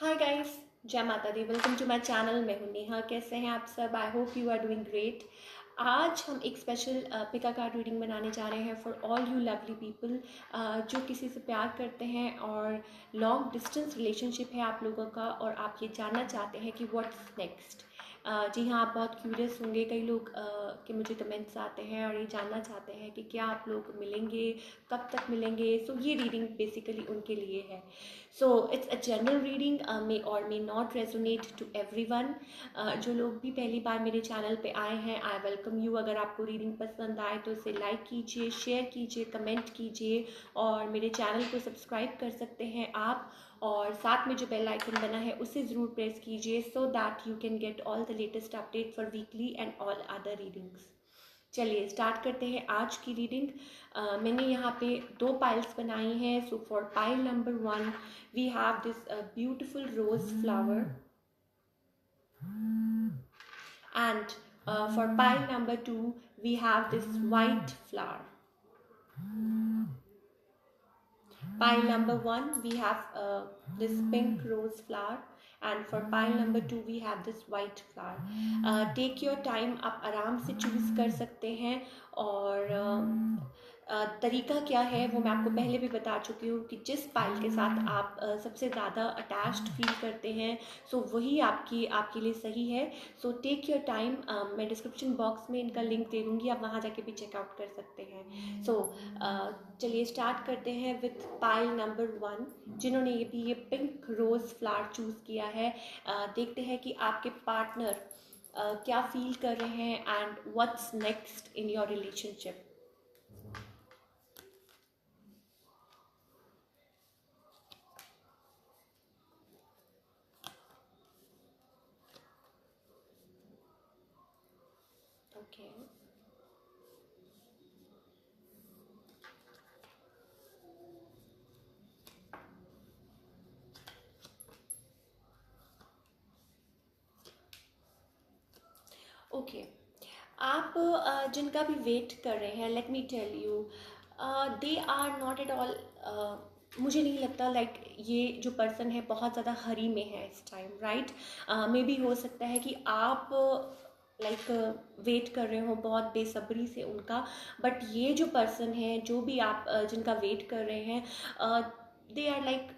हाय guys, जय माता दी। Welcome to my channel. मैं हूं नेहा। कैसे हैं आप सब? I hope you are doing great. आज हम एक स्पेशल पिका कार्ड रीडिंग बनाने जा रहे हैं for all you lovely people जो किसी से प्यार करते हैं और लॉन्ग डिस्टेंस रिलेशनशिप है आप लोगों का, और आप ये जानना चाहते हैं कि व्हाट्स नेक्स्ट। जी हाँ, आप बहुत क्यूरियस होंगे। कई लोग के मुझे कमेंट्स आते हैं और ये जानना चाहते हैं कि क्या आप लोग मिलेंगे, कब तक मिलेंगे। सो ये रीडिंग बेसिकली उनके लिए है। So it's a general reading, may और may not resonate to everyone. जो लोग भी पहली बार मेरे चैनल पे आए हैं, आई वेलकम यू। अगर आपको रीडिंग पसंद आए तो इसे लाइक कीजिए, शेयर कीजिए, कमेंट कीजिए, और मेरे चैनल को सब्सक्राइब कर सकते हैं आप। और साथ में जो बेल आइकन बना है उसे ज़रूर प्रेस कीजिए, so that you can get all the latest update for weekly and all other readings. चलिए स्टार्ट करते हैं आज की रीडिंग। मैंने यहाँ पे 2 पाइल्स बनाई हैं। So for pile number 1 we have this beautiful rose flower, and for pile number 2 we have this white flower. Pile number 1 we have this pink rose flower, and for pile number 2 we have this white flower. Take your time, आप आराम से choose कर सकते हैं। और तरीका क्या है वो मैं आपको पहले भी बता चुकी हूँ कि जिस पाइल के साथ आप सबसे ज़्यादा अटैच्ड फील करते हैं, सो वही आपके लिए सही है। So take your time. मैं डिस्क्रिप्शन बॉक्स में इनका लिंक दे दूँगी, आप वहाँ जाके भी चेकआउट कर सकते हैं। सो चलिए स्टार्ट करते हैं विथ पाइल नंबर 1, जिन्होंने ये पिंक रोज फ्लावर चूज़ किया है। देखते हैं कि आपके पार्टनर क्या फील कर रहे हैं and what's next in your relationship. Okay, okay. आप जिनका भी वेट कर रहे हैं, let me tell you, they are not at all, मुझे नहीं लगता लाइक ये जो पर्सन है बहुत ज़्यादा हरी में है इस टाइम, राइट। मे बी हो सकता है कि आप लाइक वेट कर रहे हो बहुत बेसब्री से उनका, बट ये जो पर्सन है, जो भी आप जिनका वेट कर रहे हैं, they are like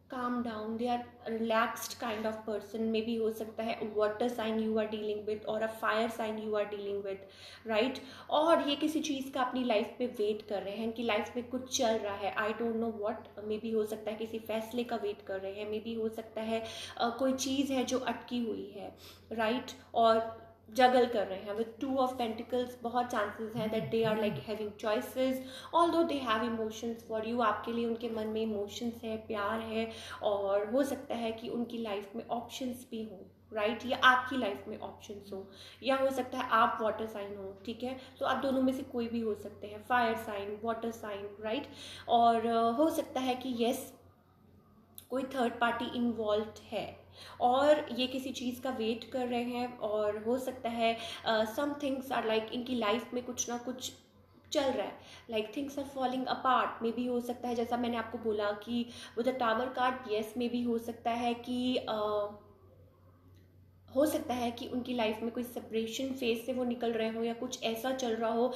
calm down, they are relaxed kind of person. Maybe हो सकता है water sign you are dealing with और a fire sign you are dealing with, right? और ये किसी चीज़ का अपनी लाइफ में वेट कर रहे हैं कि लाइफ में कुछ चल रहा है, I don't know what. May be हो सकता है किसी फैसले का वेट कर रहे हैं, मे बी हो सकता है कोई चीज़ है जो अटकी हुई है, राइट? और जगल कर रहे हैं विद 2 ऑफ पेंटिकल्स। बहुत चांसेस हैं that they are like having choices, although they have emotions for you. आपके लिए उनके मन में इमोशंस है, प्यार है, और हो सकता है कि उनकी लाइफ में ऑप्शंस भी हों, राइट? या आपकी लाइफ में ऑप्शंस हो, या हो सकता है आप वाटर साइन हो, ठीक है? तो आप दोनों में से कोई भी हो सकते हैं, fire sign, water sign, right? और हो सकता है कि यस, कोई थर्ड पार्टी इन्वॉल्व है और ये किसी चीज़ का वेट कर रहे हैं, और हो सकता है सम थिंग्स आर लाइक इनकी लाइफ में कुछ ना कुछ चल रहा है, like things are falling apart. Maybe हो सकता है, जैसा मैंने आपको बोला कि with the tower card, yes, maybe हो सकता है कि हो सकता है कि उनकी लाइफ में कोई सेपरेशन फेज से वो निकल रहे हो, या कुछ ऐसा चल रहा हो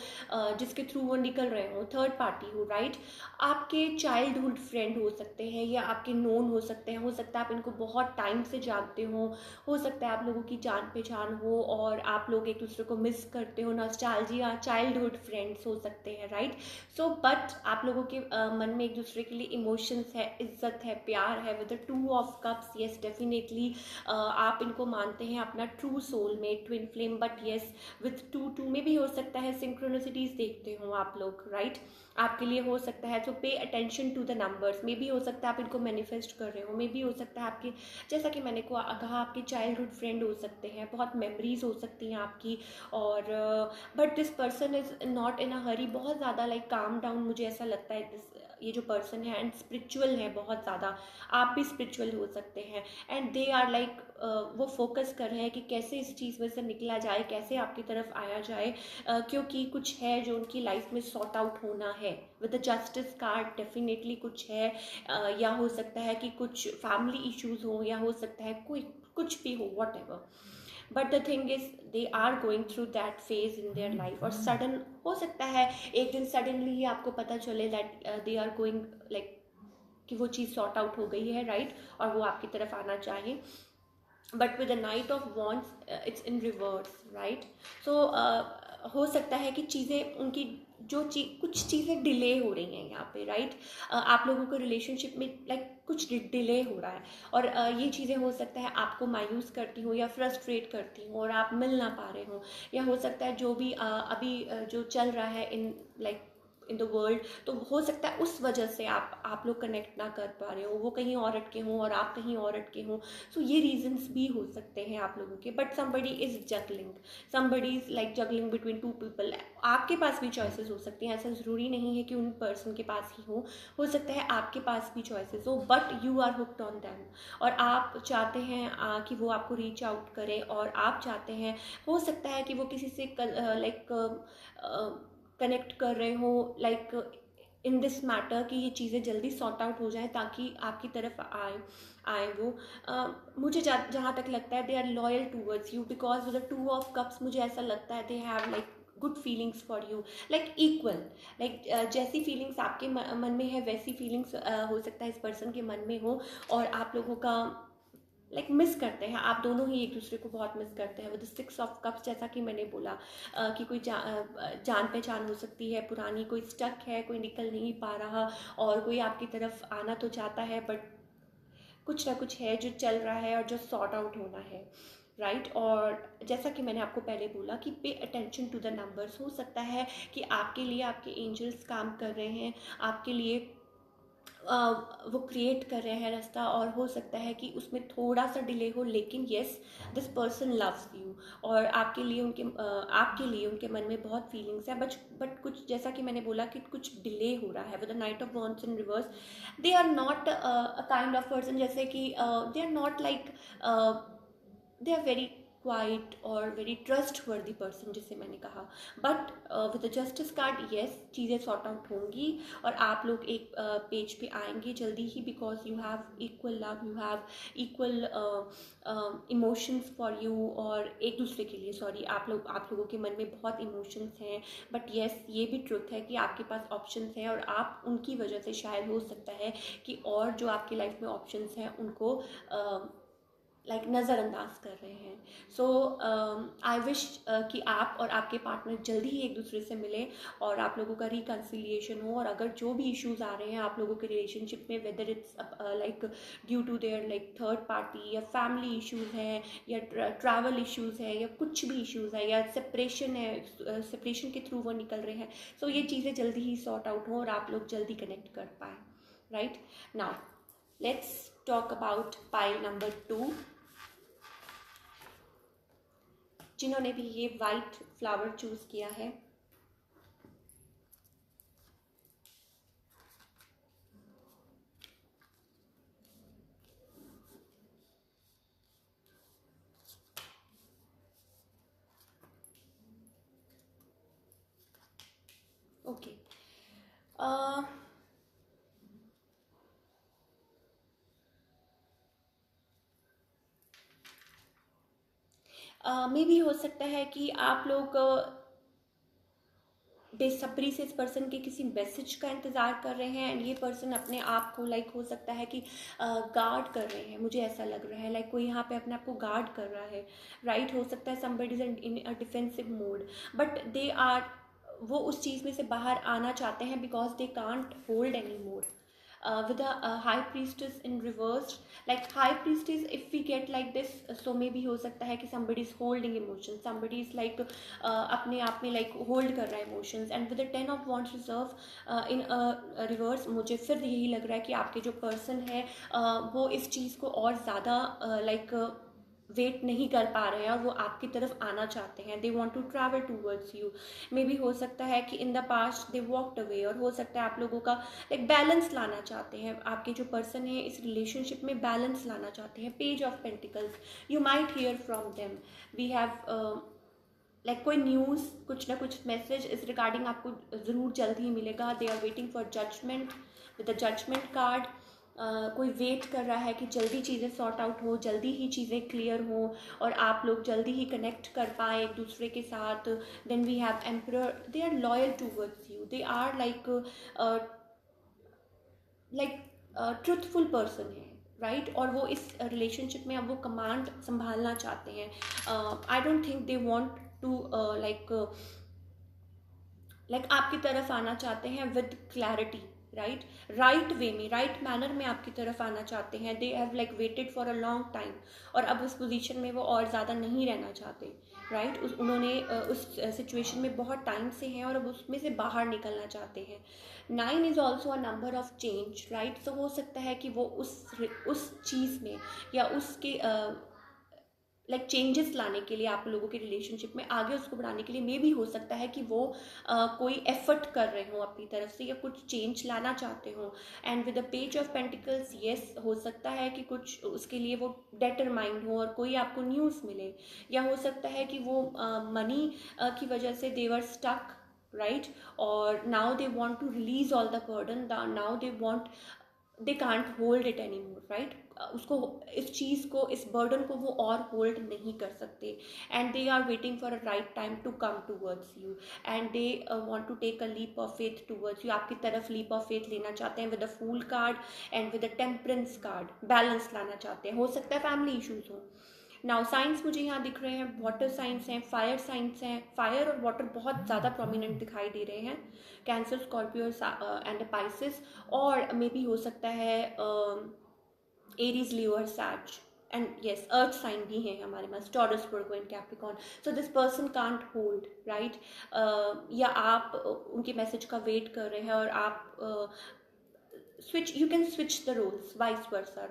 जिसके थ्रू वो निकल रहे हो, थर्ड पार्टी हो, राइट? आपके चाइल्डहुड फ्रेंड हो सकते हैं, या आपके नोन हो सकते हैं। हो सकता है आप इनको बहुत टाइम से जानते हो सकता है आप लोगों की जान पहचान हो और आप लोग एक दूसरे को मिस करते हो, नॉस्टैल्जिया, चाइल्डहुड फ्रेंड्स हो सकते हैं, राइट? सो बट आप लोगों के मन में एक दूसरे के लिए इमोशंस है, इज्जत है, प्यार है। With the 2 of cups, yes definitely आप इनको मानते हैं अपना true soulmate, twin flame, but yes with 2 में भी हो सकता है सिंक्रोनिसिटीज देखते हो आप लोग, राइट? आपके लिए हो सकता है, तो pay attention to the numbers. Maybe हो सकता है आप इनको मैनिफेस्ट कर रहे हो, मे बी हो सकता है आपके, जैसा कि मैंने कहा, आपके चाइल्डहुड फ्रेंड हो सकते हैं, बहुत मेमोरीज हो सकती हैं आपकी। और but this person is not in a hurry, बहुत ज़्यादा लाइक काम डाउन, मुझे ऐसा लगता है ये जो पर्सन है, एंड स्पिरिचुअल है बहुत ज़्यादा। आप भी स्पिरिचुअल हो सकते हैं, एंड दे आर लाइक वो फोकस डिस्कस कर रहे हैं कि कैसे इस चीज़ में से निकला जाए, कैसे आपकी तरफ आया जाए, क्योंकि कुछ है जो उनकी लाइफ में सॉर्ट आउट होना है। With the justice card definitely कुछ है, या हो सकता है कि कुछ फैमिली इश्यूज हो, या हो सकता है कोई कुछ भी हो, whatever. But the thing is they are going through that phase in their life, और सडन हो सकता है एक दिन सडनली ही आपको पता चले that they are going like कि वो चीज़ सॉर्ट आउट हो गई है, राइट, और वो आपकी तरफ आना चाहे। But with the knight of wands it's in reverse, right. So हो सकता है कि चीज़ें उनकी जो कुछ चीज़ें डिले हो रही हैं यहाँ पे, राइट। आप लोगों के रिलेशनशिप में लाइक कुछ डिले हो रहा है, और ये चीज़ें हो सकता है आपको मायूस करती हो या फ्रस्ट्रेट करती हो, और आप मिल ना पा रहे हो, या हो सकता है जो भी अभी जो चल रहा है in like in the world, तो हो सकता है उस वजह से आप लोग कनेक्ट ना कर पा रहे हो, वो कहीं और अटके हों और आप कहीं और अटके हों। सो ये रीजंस भी हो सकते हैं आप लोगों के। But somebody is juggling, somebody is like juggling between two people. आपके पास भी चॉइसेस हो सकती हैं, ऐसा ज़रूरी नहीं है कि उन पर्सन के पास ही हो सकता है आपके पास भी चॉइसेस हो, but you are hooked on them, और आप चाहते हैं कि वो आपको रीच आउट करें, और आप चाहते हैं, हो सकता है कि वो किसी से लाइक कनेक्ट कर रहे हो लाइक इन दिस मैटर कि ये चीज़ें जल्दी सॉर्ट आउट हो जाए ताकि आपकी तरफ आए वो। मुझे जहाँ तक लगता है they are loyal towards you, because with the two of cups मुझे ऐसा लगता है they have like good feelings for you, like equal, like जैसी फीलिंग्स आपके मन में है वैसी फीलिंग्स हो सकता है इस पर्सन के मन में हो, और आप लोगों का लाइक मिस करते हैं, आप दोनों ही एक दूसरे को बहुत मिस करते हैं। विद सिक्स ऑफ कप्स, जैसा कि मैंने बोला कि कोई जान पहचान हो सकती है पुरानी, कोई स्टक है, कोई निकल नहीं पा रहा, और कोई आपकी तरफ आना तो चाहता है, बट कुछ ना कुछ है जो चल रहा है और जो सॉर्ट आउट होना है, राइट। और जैसा कि मैंने आपको पहले बोला कि पे अटेंशन टू द नंबर्स, हो सकता है कि आपके लिए आपके एंजल्स काम कर रहे हैं, आपके लिए वो क्रिएट कर रहे हैं रास्ता, और हो सकता है कि उसमें थोड़ा सा डिले हो, लेकिन yes this person loves you, और आपके लिए उनके मन में बहुत फीलिंग्स है, बट कुछ जैसा कि मैंने बोला कि कुछ डिले हो रहा है। With the knight of wands in reverse, they are not a kind of person, जैसे कि they are not like they are very quiet और वेरी ट्रस्ट वर्दी पर्सन, जिसे मैंने कहा। But with the justice card, yes चीज़ें sort out होंगी, और आप लोग एक पेज पे आएंगे जल्दी ही, because you have equal love, you have equal emotions for you, और एक दूसरे के लिए, सॉरी, आप लोगों के मन में बहुत इमोशंस हैं। बट येस ये भी ट्रुथ है कि आपके पास ऑप्शंस हैं, और आप उनकी वजह से शायद हो सकता है कि और जो आपकी लाइफ में ऑप्शंस हैं उनको लाइक नज़रअंदाज कर रहे हैं। सो आई विश कि आप और आपके पार्टनर जल्दी ही एक दूसरे से मिलें, और आप लोगों का रिकन्सिलिएशन हो, और अगर जो भी इश्यूज़ आ रहे हैं आप लोगों के रिलेशनशिप में, whether it's like due to their like third party, या फैमिली इश्यूज़ हैं, या ट्रैवल इश्यूज़ है, या कुछ भी इश्यूज़ है, या सेपरेशन है, सेपरेशन के थ्रू वो निकल रहे हैं, सो ये चीज़ें जल्दी ही सॉर्ट आउट हों और आप लोग जल्दी कनेक्ट कर पाएँ, right. Now let's talk about pile number 2, जिन्होंने भी ये वाइट फ्लावर चूज किया है। ओके, मे भी हो सकता है कि आप लोग बेसब्री से इस पर्सन के किसी मैसेज का इंतज़ार कर रहे हैं, एंड ये पर्सन अपने आप को लाइक हो सकता है कि गार्ड कर रहे हैं, मुझे ऐसा लग रहा है, लाइक कोई यहाँ पे अपने आप को गार्ड कर रहा है, राइट। हो सकता है somebody is in a defensive mode, but they are, वो उस चीज़ में से बाहर आना चाहते हैं, because they can't hold any more. With a high priestess in reversed, like high priestess, if we get like this, so maybe हो सकता है कि somebody is holding emotions, somebody is like अपने आप में like hold कर रहा है emotions, and with the 10 of wands reserve in a reverse, मुझे फिर यही लग रहा है कि आपके जो person है वो इस चीज़ को और ज़्यादा like वेट नहीं कर पा रहे हैं और वो आपकी तरफ आना चाहते हैं, they want to travel towards you. Maybe हो सकता है कि in the past they walked away, और हो सकता है आप लोगों का एक बैलेंस लाना चाहते हैं, आपके जो पर्सन है इस रिलेशनशिप में बैलेंस लाना चाहते हैं। Page of pentacles, you might hear from them, we have like कोई न्यूज़, कुछ ना कुछ मैसेज इस रिगार्डिंग आपको ज़रूर जल्द ही मिलेगा। They are waiting for judgement with the judgement card. कोई वेट कर रहा है कि जल्दी चीज़ें सॉर्ट आउट हो, जल्दी ही चीज़ें क्लियर हो और आप लोग जल्दी ही कनेक्ट कर पाए एक दूसरे के साथ। Then we have emperor, they are loyal towards you, they are like truthful person है, राइट। और वो इस रिलेशनशिप में अब वो कमांड संभालना चाहते हैं। I don't think they want to like आपकी तरफ आना चाहते हैं with clarity, right, right way में, राइट मैनर में आपकी तरफ आना चाहते हैं। They have like waited for a long time, और अब उस पोजीशन में वो और ज़्यादा नहीं रहना चाहते, राइट। उन्होंने उस सिचुएशन में बहुत टाइम से हैं और अब उसमें से बाहर निकलना चाहते हैं। 9 is also a number of change, right. तो हो सकता है कि वो उस चीज़ में या उसके लाइक चेंजेस लाने के लिए आप लोगों के रिलेशनशिप में आगे उसको बढ़ाने के लिए मे भी हो सकता है कि वो कोई एफर्ट कर रहे हो अपनी तरफ से या कुछ चेंज लाना चाहते हो। And with the page of pentacles, yes, हो सकता है कि कुछ उसके लिए वो डिटरमाइंड हो और कोई आपको न्यूज़ मिले, या हो सकता है कि वो मनी की वजह से दे वर स्टक, राइट, और now they want to release all the burden, now they want, they can't hold it any more, right. उसको, इस चीज़ को, इस बर्डन को वो और होल्ड नहीं कर सकते। And they are waiting for a right time to come towards you, and they want to take a leap of faith towards you. आपकी तरफ लीप ऑफ फेथ लेना चाहते हैं with a fool card and with a temperance card, balance लाना चाहते हैं। हो सकता है फैमिली इशूज हो। नाउ साइंस मुझे यहाँ दिख रहे हैं, वाटर साइंस हैं, फायर साइंस हैं, फायर और वाटर बहुत ज़्यादा प्रोमिनेंट दिखाई दे रहे हैं। कैंसर, स्कॉर्पियो एंड पाइसिस, और मे बी हो सकता है एरीज, लियो और सैज, एंड येस अर्थ साइन भी है हमारे पास, Taurus, Virgo and Capricorn. So this person can't hold, right. या आप उनके मैसेज का वेट कर रहे हैं और आप switch, you can switch the roles, vice versa,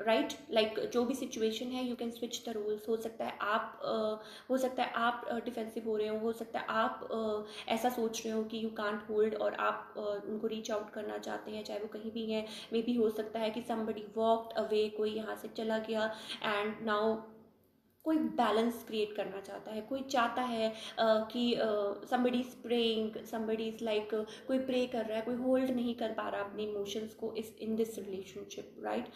right, like जो भी situation है you can switch the roles। हो सकता है आप डिफेंसिव हो रहे हो सकता है आप ऐसा सोच रहे हो कि you can't hold और आप उनको रीच आउट करना चाहते हैं चाहे वो कहीं भी हैं। मे बी हो सकता है कि somebody walked away, कोई यहाँ से चला गया, and now कोई बैलेंस क्रिएट करना चाहता है, कोई चाहता है कि somebody is praying, somebody is like कोई प्रे कर रहा है, कोई होल्ड नहीं कर पा रहा अपने इमोशंस को इस in this relationship, right.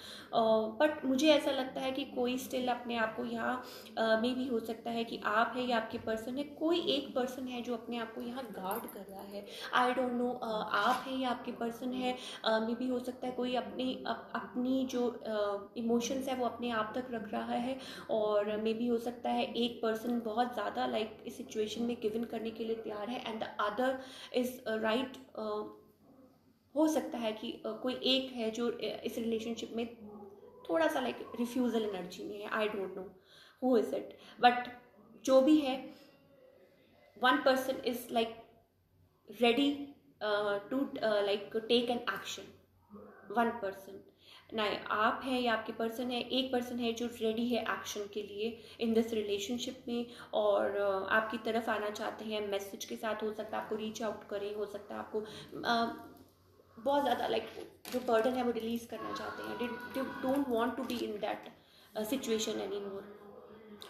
But मुझे ऐसा लगता है कि कोई स्टिल अपने आप को यहाँ मे भी हो सकता है कि आप है या आपके पर्सन है, कोई एक पर्सन है जो अपने आप को यहाँ गार्ड कर रहा है। आई डोंट नो आप है या आपके पर्सन है, मे भी हो सकता है कोई अपनी जो इमोशंस है वो अपने आप तक रख रहा है, और मे भी हो सकता है एक पर्सन बहुत ज़्यादा लाइक इस सिचुएशन में गिव इन करने के लिए तैयार है and the other is right. हो सकता है कि कोई एक है जो इस रिलेशनशिप में थोड़ा सा लाइक रिफ्यूज़ल एनर्जी में है। I don't know who is it, but जो भी है, one person is like ready to like take an action, one person. ना आप है या आपके पर्सन है, एक पर्सन है जो रेडी है एक्शन के लिए इन दिस रिलेशनशिप में, और आपकी तरफ आना चाहते हैं मैसेज के साथ। हो सकता है आपको रीच आउट करें, हो सकता है आपको बहुत ज़्यादा लाइक जो बर्डन है वो रिलीज़ करना चाहते हैं। They don't want to be in that situation any more,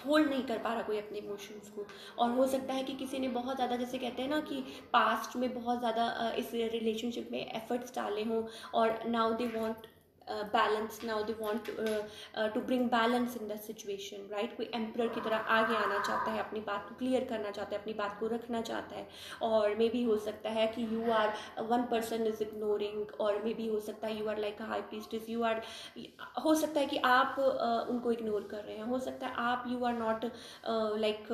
hold नहीं कर पा रहा कोई अपने इमोशंस को। और हो सकता है कि किसी ने बहुत ज़्यादा, जैसे कहते हैं ना कि पास्ट में बहुत ज़्यादा इस रिलेशनशिप में एफर्ट्स डाले हों, और now they want balance, now they want to bring balance in the situation, right. कोई एम्परर की तरह आगे आना चाहता है, अपनी बात को क्लियर करना चाहता है, अपनी बात को रखना चाहता है। और मे बी हो सकता है कि you are one person is ignoring, और मे बी हो सकता है you are like a high priestess, you are, हो सकता है कि आप उनको इग्नोर कर रहे हैं, हो सकता है आप यू आर नॉट लाइक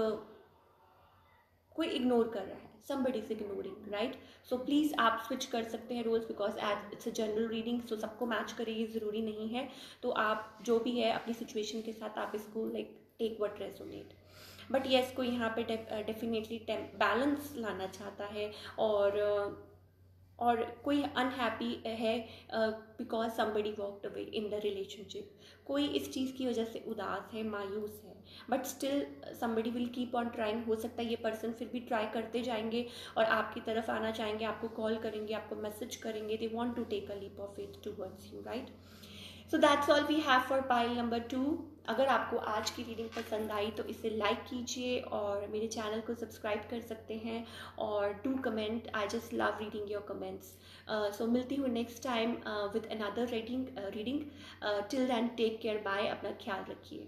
कोई इग्नोर कर रहा है, somebody is ignoring, right। so please आप स्विच कर सकते हैं roles, because as it's a general reading, so सबको मैच करे ये ज़रूरी नहीं है। तो आप जो भी है अपनी सिचुएशन के साथ आप इसको like take what resonate. But yes कोई यहाँ पे डेफिनेटली बैलेंस लाना चाहता है, और और कोई अनहैप्पी है because somebody walked away in the relationship, कोई इस चीज़ की वजह से उदास है, मायूस है, but still somebody will keep on trying. हो सकता है ये पर्सन फिर भी ट्राई करते जाएंगे और आपकी तरफ आना चाहेंगे, आपको कॉल करेंगे, आपको मैसेज करेंगे, they want to take a leap of faith towards you, right? So that's all we have for pile number 2। अगर आपको आज की रीडिंग पसंद आई तो इसे लाइक कीजिए और मेरे चैनल को सब्सक्राइब कर सकते हैं, और do comment, I just love reading your comments. So मिलती हूँ next time with another reading. Till then take care, bye, अपना ख्याल रखिए।